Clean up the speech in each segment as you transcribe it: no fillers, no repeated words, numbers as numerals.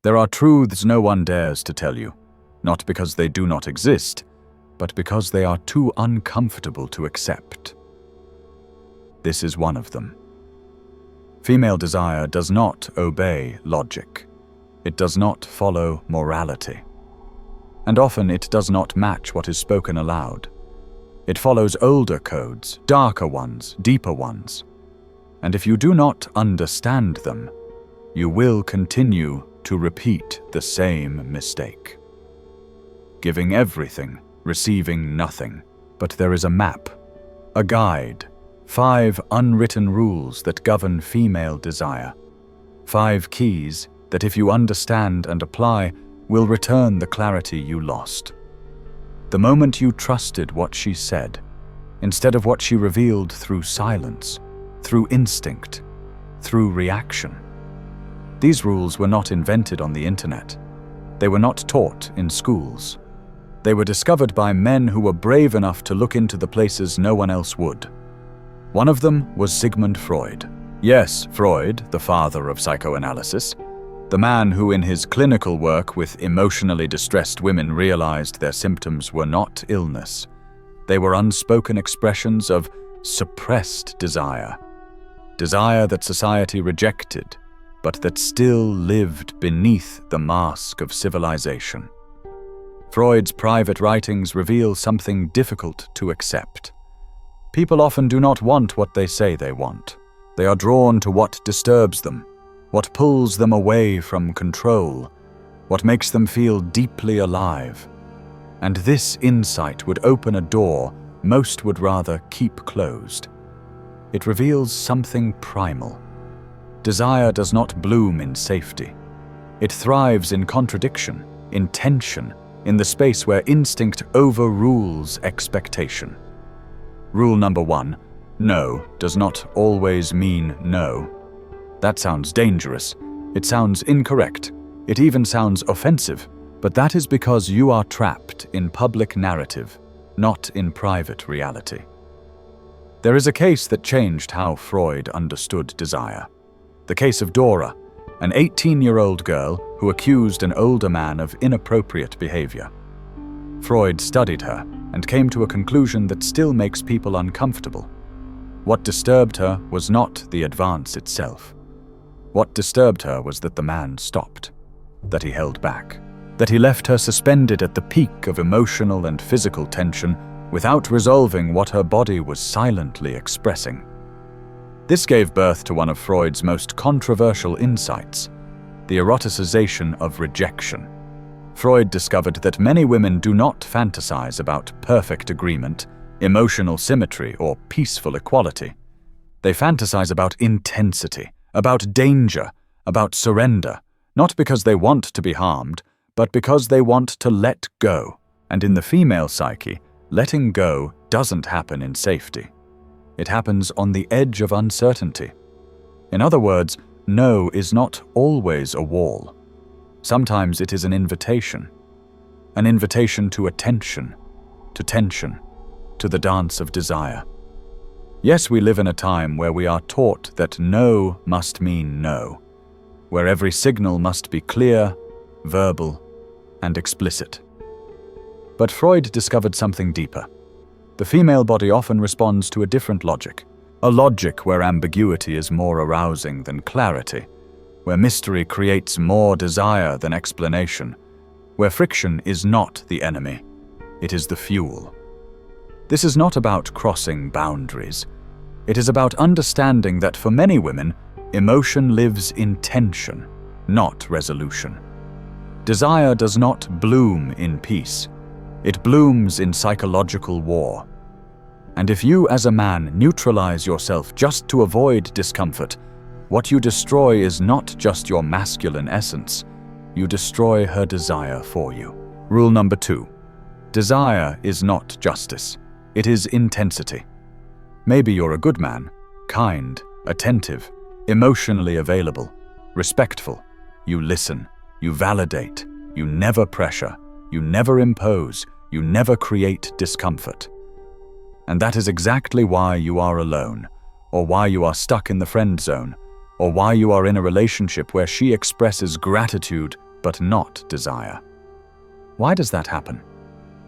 There are truths no one dares to tell you, not because they do not exist, but because they are too uncomfortable to accept. This is one of them. Female desire does not obey logic. It does not follow morality. And often it does not match what is spoken aloud. It follows older codes, darker ones, deeper ones. And if you do not understand them, you will continue to repeat the same mistake. Giving everything, receiving nothing. But there is a map, a guide, 5 unwritten rules that govern female desire. 5 keys that, if you understand and apply, will return the clarity you lost. The moment you trusted what she said, instead of what she revealed through silence, through instinct, through reaction. These rules were not invented on the internet. They were not taught in schools. They were discovered by men who were brave enough to look into the places no one else would. One of them was Sigmund Freud. Yes, Freud, the father of psychoanalysis, the man who in his clinical work with emotionally distressed women realized their symptoms were not illness. They were unspoken expressions of suppressed desire. Desire that society rejected, but that still lived beneath the mask of civilization. Freud's private writings reveal something difficult to accept. People often do not want what they say they want. They are drawn to what disturbs them, what pulls them away from control, what makes them feel deeply alive. And this insight would open a door most would rather keep closed. It reveals something primal. Desire does not bloom in safety. It thrives in contradiction, in tension, in the space where instinct overrules expectation. Rule number 1, no does not always mean no. That sounds dangerous. It sounds incorrect. It even sounds offensive. But that is because you are trapped in public narrative, not in private reality. There is a case that changed how Freud understood desire. The case of Dora, an 18-year-old girl who accused an older man of inappropriate behavior. Freud studied her and came to a conclusion that still makes people uncomfortable. What disturbed her was not the advance itself. What disturbed her was that the man stopped, that he held back, that he left her suspended at the peak of emotional and physical tension without resolving what her body was silently expressing. This gave birth to one of Freud's most controversial insights, the eroticization of rejection. Freud discovered that many women do not fantasize about perfect agreement, emotional symmetry, or peaceful equality. They fantasize about intensity, about danger, about surrender, not because they want to be harmed, but because they want to let go. And in the female psyche, letting go doesn't happen in safety. It happens on the edge of uncertainty. In other words, no is not always a wall. Sometimes it is an invitation to attention, to tension, to the dance of desire. Yes, we live in a time where we are taught that no must mean no, where every signal must be clear, verbal, and explicit. But Freud discovered something deeper. The female body often responds to a different logic, a logic where ambiguity is more arousing than clarity, where mystery creates more desire than explanation, where friction is not the enemy, it is the fuel. This is not about crossing boundaries. It is about understanding that for many women, emotion lives in tension, not resolution. Desire does not bloom in peace. It blooms in psychological war. And if you as a man neutralize yourself just to avoid discomfort, what you destroy is not just your masculine essence. You destroy her desire for you. Rule number 2. Desire is not justice. It is intensity. Maybe you're a good man, kind, attentive, emotionally available, respectful. You listen, you validate, you never pressure, you never impose, you never create discomfort. And that is exactly why you are alone, or why you are stuck in the friend zone, or why you are in a relationship where she expresses gratitude but not desire. Why does that happen?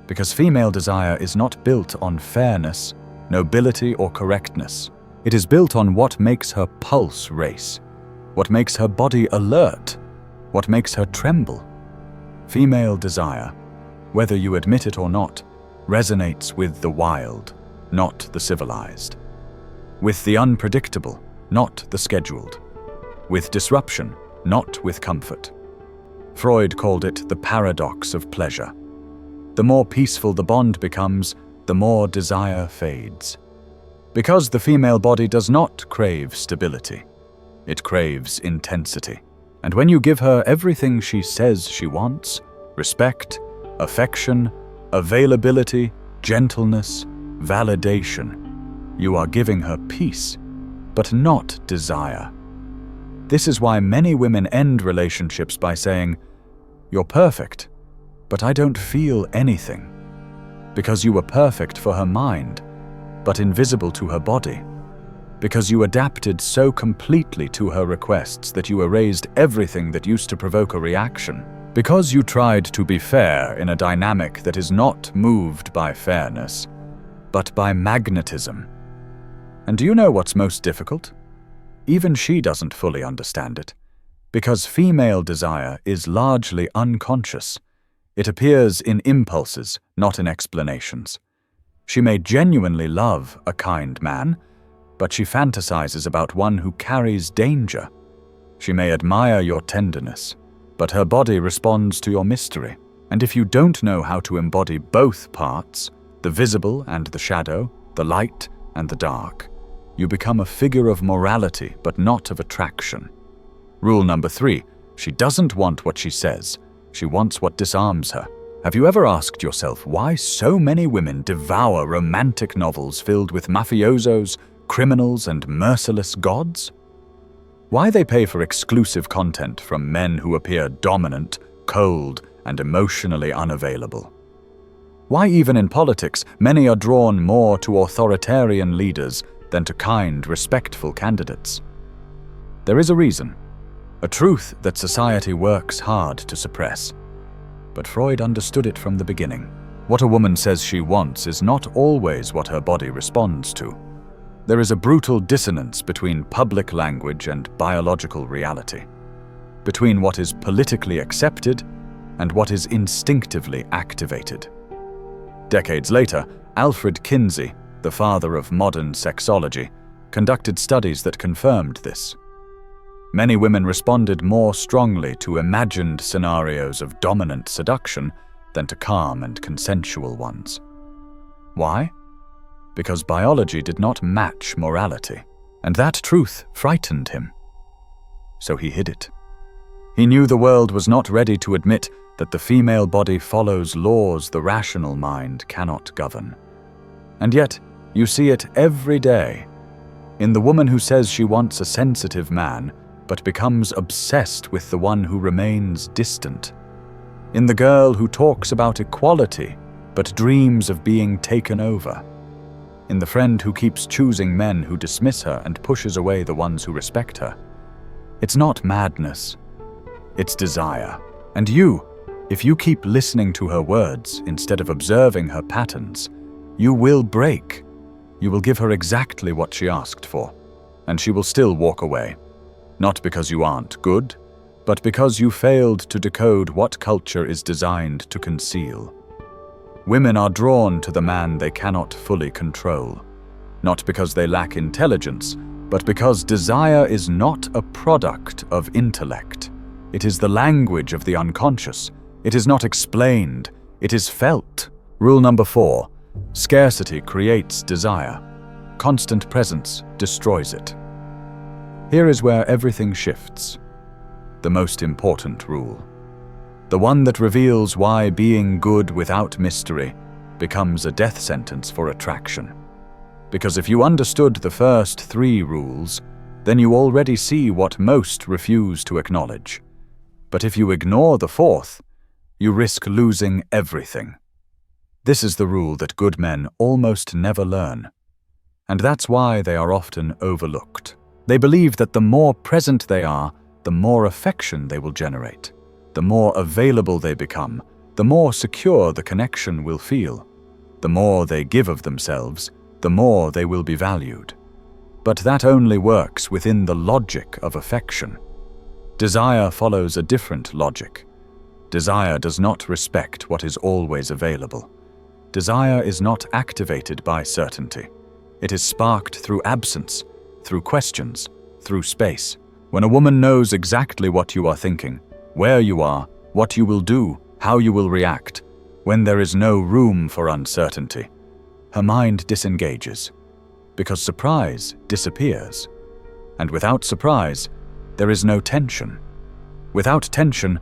Because female desire is not built on fairness, nobility, or correctness. It is built on what makes her pulse race, what makes her body alert, what makes her tremble. Female desire, whether you admit it or not, resonates with the wild, not the civilized. With the unpredictable, not the scheduled. With disruption, not with comfort. Freud called it the paradox of pleasure. The more peaceful the bond becomes, the more desire fades. Because the female body does not crave stability. It craves intensity. And when you give her everything she says she wants, respect, affection, availability, gentleness, validation, you are giving her peace, but not desire. This is why many women end relationships by saying, "You're perfect, but I don't feel anything." Because you were perfect for her mind, but invisible to her body. Because you adapted so completely to her requests that you erased everything that used to provoke a reaction. Because you tried to be fair in a dynamic that is not moved by fairness, but by magnetism. And do you know what's most difficult? Even she doesn't fully understand it. Because female desire is largely unconscious. It appears in impulses, not in explanations. She may genuinely love a kind man, but she fantasizes about one who carries danger. She may admire your tenderness, but her body responds to your mystery. And if you don't know how to embody both parts, the visible and the shadow, the light and the dark, you become a figure of morality but not of attraction. Rule number 3, she doesn't want what she says, she wants what disarms her. Have you ever asked yourself why so many women devour romantic novels filled with mafiosos, criminals, and merciless gods? Why they pay for exclusive content from men who appear dominant, cold, and emotionally unavailable? Why even in politics many are drawn more to authoritarian leaders than to kind, respectful candidates? There is a reason, a truth that society works hard to suppress. But Freud understood it from the beginning. What a woman says she wants is not always what her body responds to. There is a brutal dissonance between public language and biological reality, between what is politically accepted and what is instinctively activated. Decades later, Alfred Kinsey, the father of modern sexology, conducted studies that confirmed this. Many women responded more strongly to imagined scenarios of dominant seduction than to calm and consensual ones. Why? Because biology did not match morality, and that truth frightened him. So he hid it. He knew the world was not ready to admit that the female body follows laws the rational mind cannot govern. And yet, you see it every day. In the woman who says she wants a sensitive man, but becomes obsessed with the one who remains distant. In the girl who talks about equality, but dreams of being taken over. In the friend who keeps choosing men who dismiss her and pushes away the ones who respect her. It's not madness, it's desire. And you, if you keep listening to her words instead of observing her patterns, you will break. You will give her exactly what she asked for, and she will still walk away. Not because you aren't good, but because you failed to decode what culture is designed to conceal. Women are drawn to the man they cannot fully control, not because they lack intelligence, but because desire is not a product of intellect. It is the language of the unconscious. It is not explained, it is felt. Rule number 4, scarcity creates desire. Constant presence destroys it. Here is where everything shifts. The most important rule. The one that reveals why being good without mystery becomes a death sentence for attraction. Because if you understood the first 3 rules, then you already see what most refuse to acknowledge. But if you ignore the 4th, you risk losing everything. This is the rule that good men almost never learn. And that's why they are often overlooked. They believe that the more present they are, the more affection they will generate. The more available they become, the more secure the connection will feel. The more they give of themselves, the more they will be valued. But that only works within the logic of affection. Desire follows a different logic. Desire does not respect what is always available. Desire is not activated by certainty. It is sparked through absence, through questions, through space. When a woman knows exactly what you are thinking, where you are, what you will do, how you will react, when there is no room for uncertainty, her mind disengages, because surprise disappears. And without surprise, there is no tension. Without tension,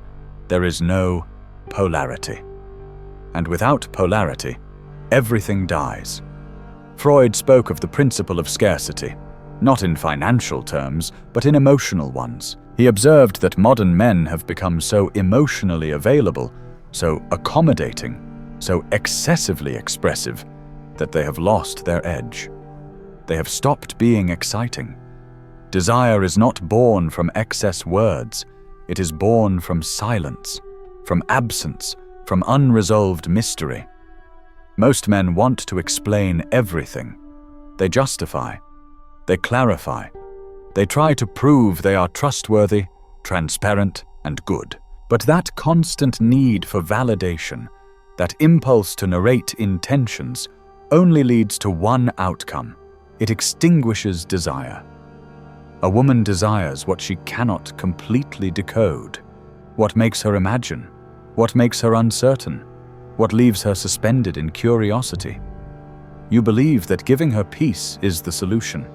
there is no polarity. And without polarity, everything dies. Freud spoke of the principle of scarcity, not in financial terms, but in emotional ones. He observed that modern men have become so emotionally available, so accommodating, so excessively expressive, that they have lost their edge. They have stopped being exciting. Desire is not born from excess words. It is born from silence, from absence, from unresolved mystery. Most men want to explain everything. They justify. They clarify. They try to prove they are trustworthy, transparent, and good. But that constant need for validation, that impulse to narrate intentions, only leads to one outcome. It extinguishes desire. A woman desires what she cannot completely decode, what makes her imagine, what makes her uncertain, what leaves her suspended in curiosity. You believe that giving her peace is the solution,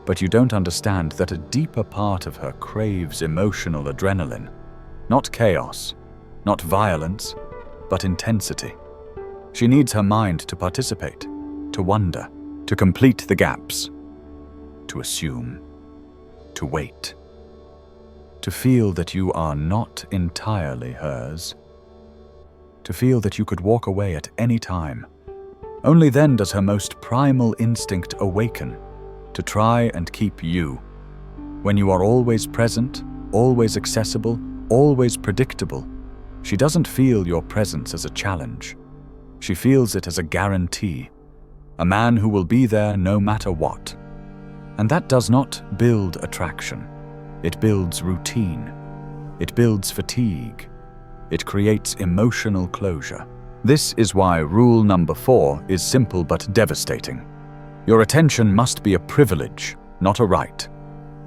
but you don't understand that a deeper part of her craves emotional adrenaline, not chaos, not violence, but intensity. She needs her mind to participate, to wonder, to complete the gaps, to assume, to wait, to feel that you are not entirely hers, to feel that you could walk away at any time. Only then does her most primal instinct awaken, to try and keep you. When you are always present, always accessible, always predictable, she doesn't feel your presence as a challenge. She feels it as a guarantee, a man who will be there no matter what. And that does not build attraction. It builds routine. It builds fatigue. It creates emotional closure. This is why rule number 4 is simple but devastating. Your attention must be a privilege, not a right.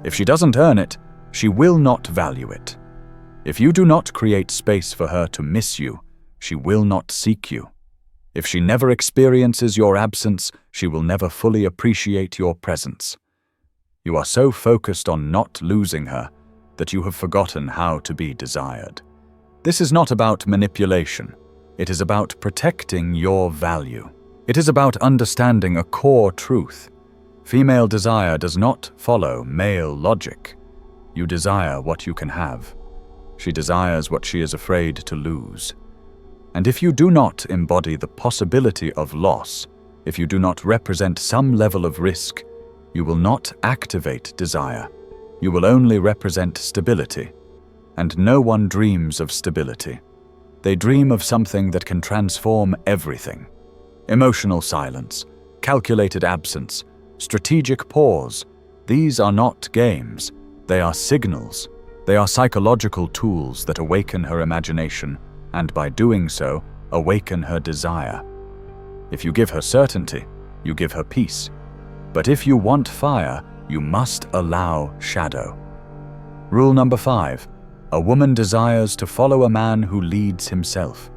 If she doesn't earn it, she will not value it. If you do not create space for her to miss you, she will not seek you. If she never experiences your absence, she will never fully appreciate your presence. You are so focused on not losing her that you have forgotten how to be desired. This is not about manipulation. It is about protecting your value. It is about understanding a core truth. Female desire does not follow male logic. You desire what you can have. She desires what she is afraid to lose. And if you do not embody the possibility of loss, if you do not represent some level of risk, you will not activate desire. You will only represent stability. And no one dreams of stability. They dream of something that can transform everything. Emotional silence, calculated absence, strategic pause. These are not games. They are signals. They are psychological tools that awaken her imagination, and by doing so, awaken her desire. If you give her certainty, you give her peace. But if you want fire, you must allow shadow. Rule number 5. A woman desires to follow a man who leads himself.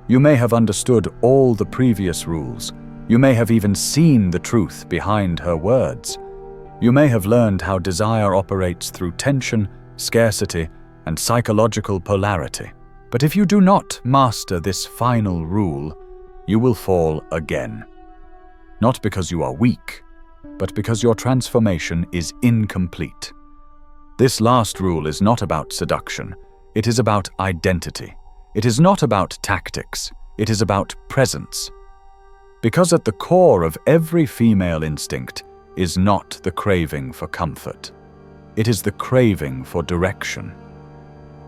You may have understood all the previous rules. You may have even seen the truth behind her words. You may have learned how desire operates through tension, scarcity, and psychological polarity. But if you do not master this final rule, you will fall again. Not because you are weak, but because your transformation is incomplete. This last rule is not about seduction. It is about identity. It is not about tactics. It is about presence. Because at the core of every female instinct is not the craving for comfort. It is the craving for direction.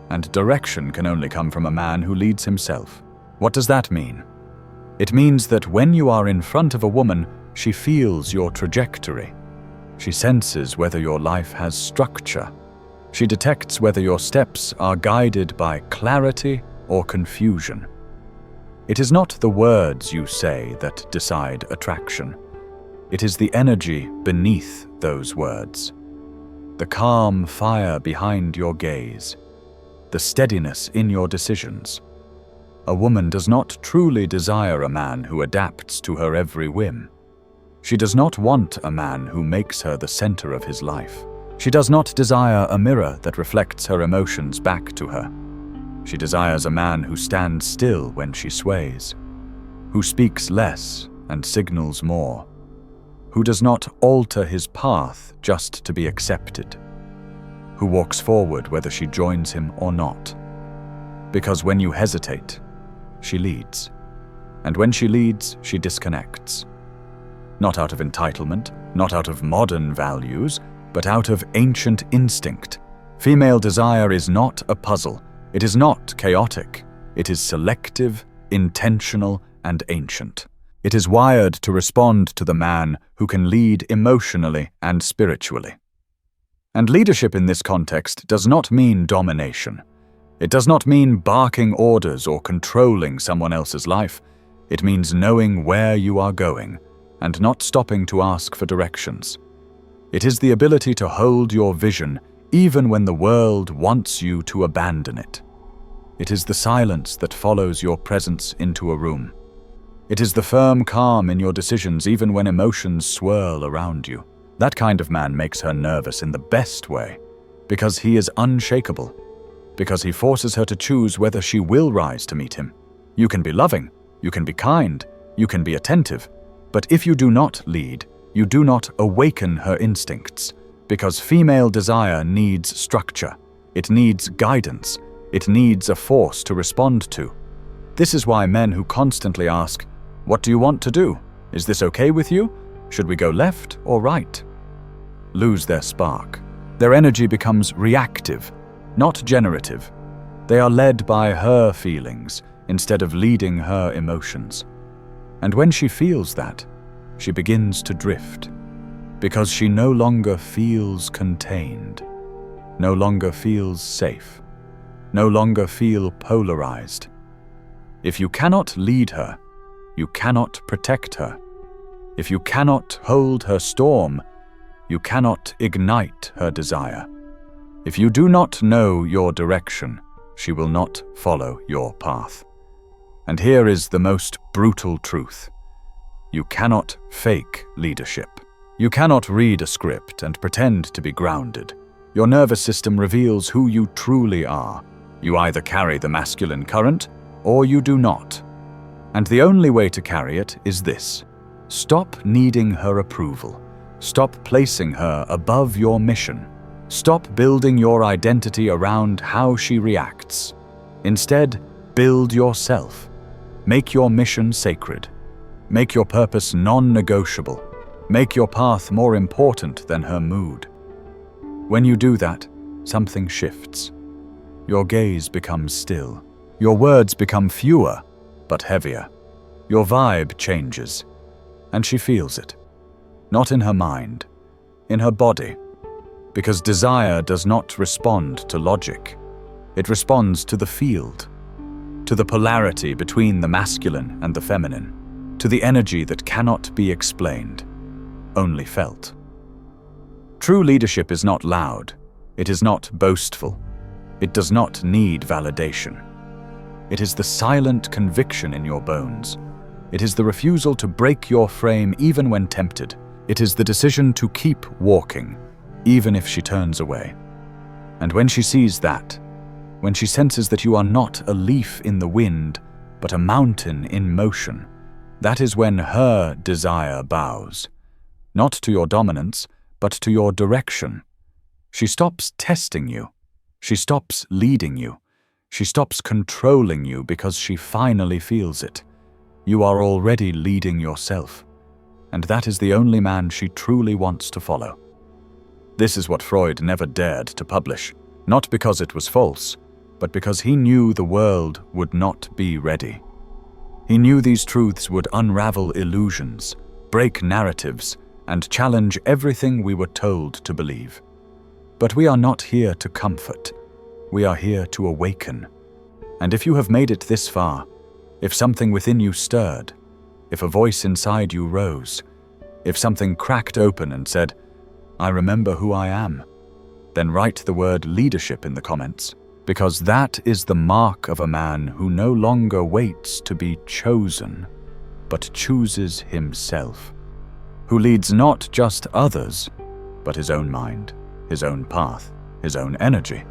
and direction can only come from a man who leads himself. What does that mean? It means that when you are in front of a woman, she feels your trajectory. She senses whether your life has structure. She detects whether your steps are guided by clarity or confusion. It is not the words you say that decide attraction. It is the energy beneath those words, the calm fire behind your gaze, the steadiness in your decisions. A woman does not truly desire a man who adapts to her every whim. She does not want a man who makes her the center of his life. She does not desire a mirror that reflects her emotions back to her. She desires a man who stands still when she sways, who speaks less and signals more, who does not alter his path just to be accepted, who walks forward whether she joins him or not. Because when you hesitate, she leads, and when she leads, she disconnects. Not out of entitlement, not out of modern values, but out of ancient instinct. Female desire is not a puzzle. It is not chaotic. It is selective, intentional, and ancient. It is wired to respond to the man who can lead emotionally and spiritually. And leadership in this context does not mean domination. It does not mean barking orders or controlling someone else's life. It means knowing where you are going and not stopping to ask for directions. It is the ability to hold your vision even when the world wants you to abandon it. It is the silence that follows your presence into a room. It is the firm calm in your decisions even when emotions swirl around you. That kind of man makes her nervous in the best way, because he is unshakable, because he forces her to choose whether she will rise to meet him. You can be loving, you can be kind, you can be attentive, but if you do not lead, you do not awaken her instincts, because female desire needs structure, it needs guidance, it needs a force to respond to. This is why men who constantly ask, "What do you want to do? Is this okay with you? Should we go left or right?" lose their spark. Their energy becomes reactive, not generative. They are led by her feelings instead of leading her emotions. And when she feels that, she begins to drift, because she no longer feels contained, no longer feels safe, no longer feel polarized. If you cannot lead her, you cannot protect her. If you cannot hold her storm, you cannot ignite her desire. If you do not know your direction, she will not follow your path. And here is the most brutal truth. You cannot fake leadership. You cannot read a script and pretend to be grounded. Your nervous system reveals who you truly are. You either carry the masculine current, or you do not. And the only way to carry it is this: stop needing her approval. Stop placing her above your mission. Stop building your identity around how she reacts. Instead, build yourself. Make your mission sacred. Make your purpose non-negotiable. Make your path more important than her mood. When you do that, something shifts. Your gaze becomes still. Your words become fewer, but heavier. Your vibe changes, and she feels it. Not in her mind, in her body. Because desire does not respond to logic. It responds to the field, to the polarity between the masculine and the feminine, to the energy that cannot be explained, only felt. True leadership is not loud. It is not boastful. It does not need validation. It is the silent conviction in your bones. It is the refusal to break your frame even when tempted. It is the decision to keep walking, even if she turns away. And when she sees that, when she senses that you are not a leaf in the wind, but a mountain in motion, that is when her desire bows, not to your dominance, but to your direction. She stops testing you. She stops leading you. She stops controlling you because she finally feels it. You are already leading yourself. And that is the only man she truly wants to follow. This is what Freud never dared to publish, not because it was false, but because he knew the world would not be ready. He knew these truths would unravel illusions, break narratives, and challenge everything we were told to believe. But we are not here to comfort. We are here to awaken. And if you have made it this far, if something within you stirred, if a voice inside you rose, if something cracked open and said, "I remember who I am," then write the word leadership in the comments, because that is the mark of a man who no longer waits to be chosen, but chooses himself, who leads not just others, but his own mind, his own path, his own energy.